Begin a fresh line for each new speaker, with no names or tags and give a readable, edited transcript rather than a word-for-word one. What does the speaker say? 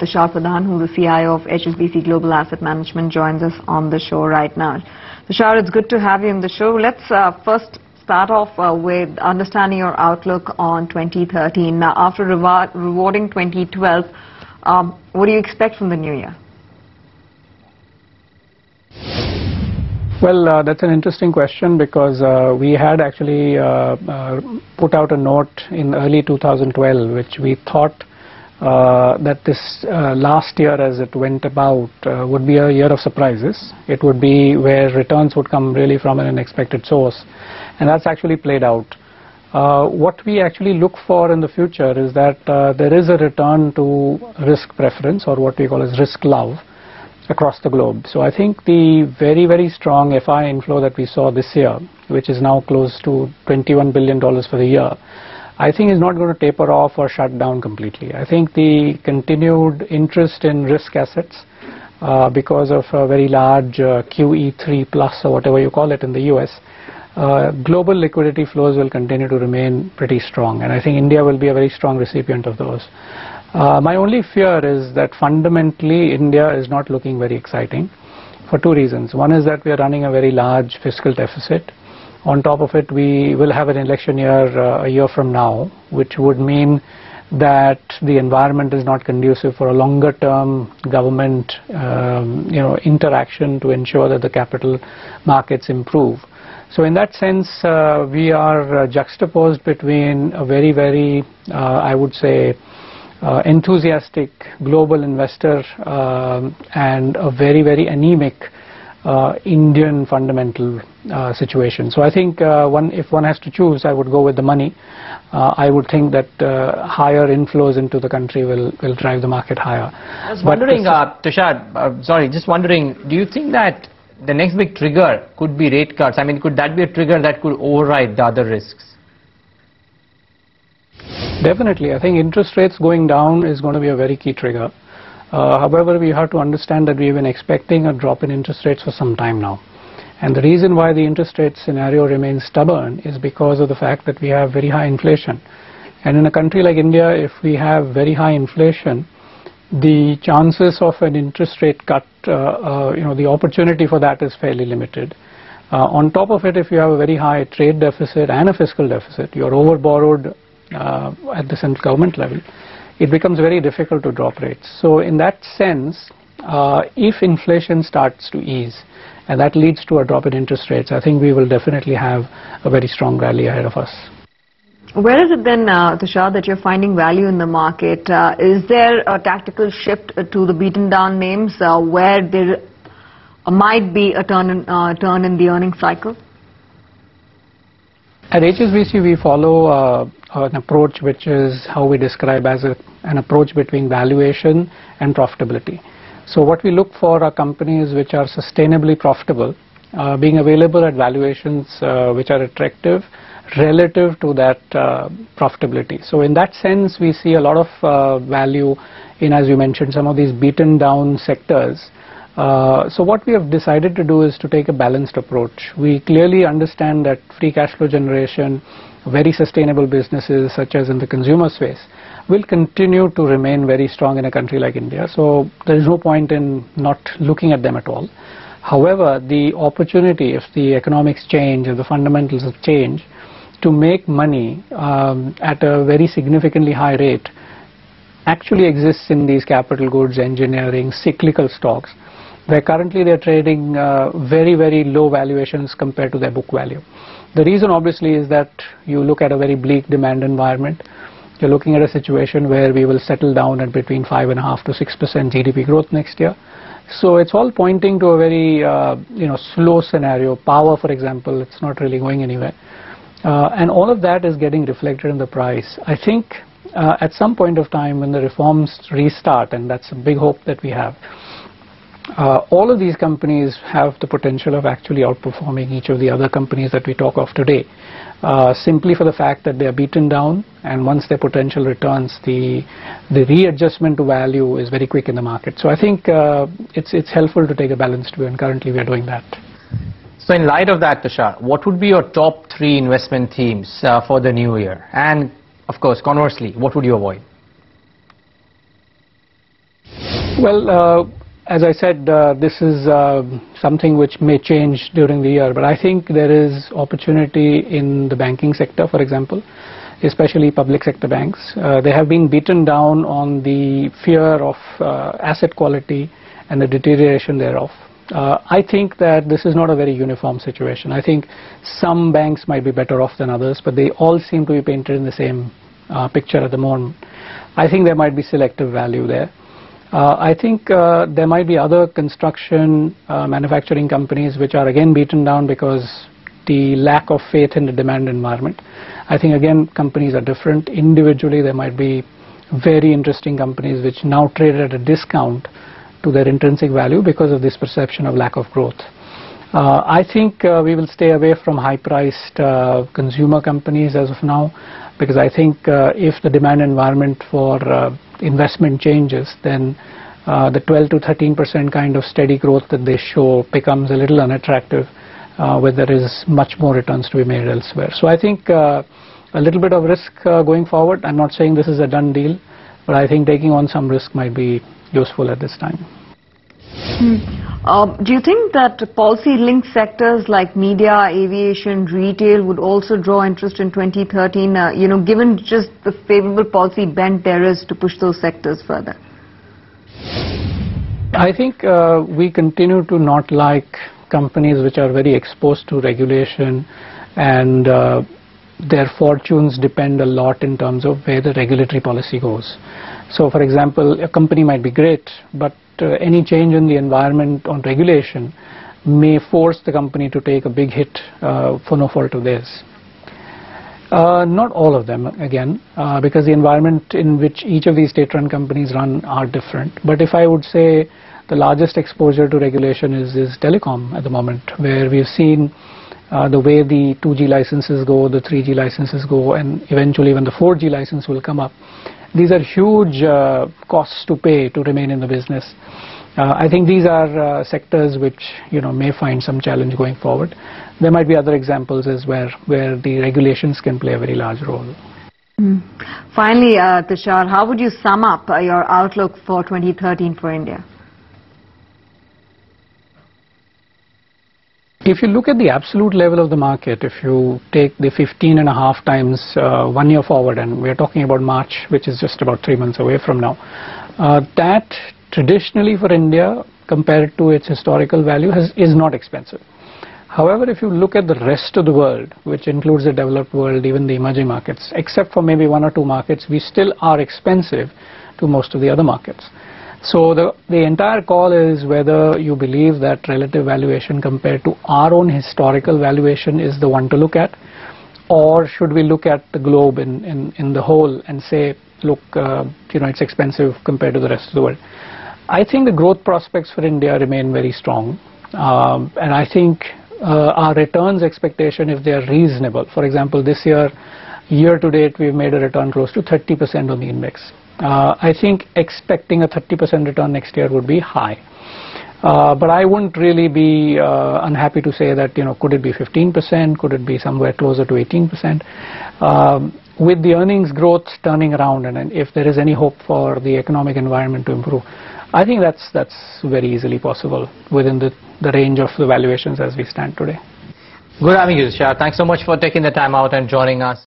Tushar Pradhan, who's the CIO of HSBC Global Asset Management, joins us on the show right now. Tushar, it's good to have you on the show. Let's first start off with understanding your outlook on 2013. Now, after rewarding 2012, what do you expect from the new year?
Well, that's an interesting question because we had actually put out a note in early 2012 which we thought that this last year as it went about would be a year of surprises. It would be where returns would come really from an unexpected source, and that's actually played out. What we actually look for in the future is that there is a return to risk preference, or what we call as risk love, across the globe. So I think the very, very strong FII inflow that we saw this year, which is now close to $21 billion for the year, I think is not going to taper off or shut down completely. I think the continued interest in risk assets because of a very large QE3 plus or whatever you call it in the US, global liquidity flows will continue to remain pretty strong, and I think India will be a very strong recipient of those. My only fear is that fundamentally India is not looking very exciting for two reasons. One is that we are running a very large fiscal deficit. On top of it, we will have an election year a year from now, which would mean that the environment is not conducive for a longer term government interaction to ensure that the capital markets improve. So in that sense, we are juxtaposed between a very, very, I would say, enthusiastic global investor and a very, very anemic Indian fundamental situation. So I think if one has to choose, I would go with the money. I would think that higher inflows into the country will drive the market higher.
I was wondering, Tushar, just wondering, do you think that the next big trigger could be rate cuts? I mean, could that be a trigger that could override the other risks?
Definitely. I think interest rates going down is going to be a very key trigger. However, we have to understand that we've been expecting a drop in interest rates for some time now. And the reason why the interest rate scenario remains stubborn is because of the fact that we have very high inflation. And in a country like India, if we have very high inflation, the chances of an interest rate cut, the opportunity for that is fairly limited. On top of it, if you have a very high trade deficit and a fiscal deficit, you're overborrowed at the central government level, it becomes very difficult to drop rates. So in that sense, if inflation starts to ease and that leads to a drop in interest rates, I think we will definitely have a very strong rally ahead of us.
Where is it then, Tushar, that you're finding value in the market? Is there a tactical shift to the beaten down names where there might be a turn in the earnings cycle?
At HSBC, we follow an approach which is how we describe as an approach between valuation and profitability. So what we look for are companies which are sustainably profitable, being available at valuations which are attractive relative to that profitability. So in that sense, we see a lot of value in, as you mentioned, some of these beaten down sectors. So what we have decided to do is to take a balanced approach. We clearly understand that free cash flow generation, very sustainable businesses such as in the consumer space, will continue to remain very strong in a country like India. So there is no point in not looking at them at all. However, the opportunity, if the economics change, if the fundamentals have changed, to make money at a very significantly high rate actually exists in these capital goods, engineering, cyclical stocks, where currently they're trading very, very low valuations compared to their book value. The reason obviously is that you look at a very bleak demand environment. You're looking at a situation where we will settle down at between 5.5% to 6% GDP growth next year. So it's all pointing to a very slow scenario. Power, for example, it's not really going anywhere. And all of that is getting reflected in the price. I think at some point of time when the reforms restart, and that's a big hope that we have, all of these companies have the potential of actually outperforming each of the other companies that we talk of today, simply for the fact that they are beaten down, and once their potential returns, the readjustment to value is very quick in the market. So I think it's helpful to take a balanced view, and currently we are doing that.
So in light of that, Tushar, what would be your top 3 investment themes for the new year? And of course, conversely, what would you avoid?
Well, as I said, this is something which may change during the year, but I think there is opportunity in the banking sector, for example, especially public sector banks. They have been beaten down on the fear of asset quality and the deterioration thereof. I think that this is not a very uniform situation. I think some banks might be better off than others, but they all seem to be painted in the same picture at the moment. I think there might be selective value there. I think there might be other construction manufacturing companies which are again beaten down because the lack of faith in the demand environment. I think again companies are different. Individually there might be very interesting companies which now trade at a discount to their intrinsic value because of this perception of lack of growth. I think we will stay away from high-priced consumer companies as of now, because I think if the demand environment for investment changes, then the 12 to 13% kind of steady growth that they show becomes a little unattractive where there is much more returns to be made elsewhere. So I think a little bit of risk going forward. I'm not saying this is a done deal, but I think taking on some risk might be useful at this time.
Do you think that policy-linked sectors like media, aviation, retail would also draw interest in 2013, given just the favorable policy bent there is to push those sectors further?
I think we continue to not like companies which are very exposed to regulation, and their fortunes depend a lot in terms of where the regulatory policy goes. So, for example, a company might be great, but any change in the environment on regulation may force the company to take a big hit for no fault of theirs. Not all of them, again, because the environment in which each of these state-run companies run are different. But if I would say the largest exposure to regulation is telecom at the moment, where we've seen the way the 2G licenses go, the 3G licenses go, and eventually when the 4G license will come up. These are huge costs to pay to remain in the business. I think these are sectors which may find some challenge going forward. There might be other examples as where the regulations can play a very large role.
Finally, Tushar, how would you sum up your outlook for 2013 for India?
If you look at the absolute level of the market, if you take the 15.5 times 1 year forward, and we're talking about March, which is just about 3 months away from now, that traditionally for India, compared to its historical value, is not expensive. However, if you look at the rest of the world, which includes the developed world, even the emerging markets, except for maybe 1 or 2 markets, we still are expensive to most of the other markets. So the entire call is whether you believe that relative valuation compared to our own historical valuation is the one to look at, or should we look at the globe in the whole and say, look, it's expensive compared to the rest of the world. I think the growth prospects for India remain very strong, and I think our returns expectation, if they are reasonable, for example, this year to date, we've made a return close to 30% on the index. I think expecting a 30% return next year would be high. But I wouldn't really be unhappy to say that, could it be 15%? Could it be somewhere closer to 18%? With the earnings growth turning around, and if there is any hope for the economic environment to improve, I think that's very easily possible within the range of the valuations as we stand today.
Good having you, Tushar. Thanks so much for taking the time out and joining us.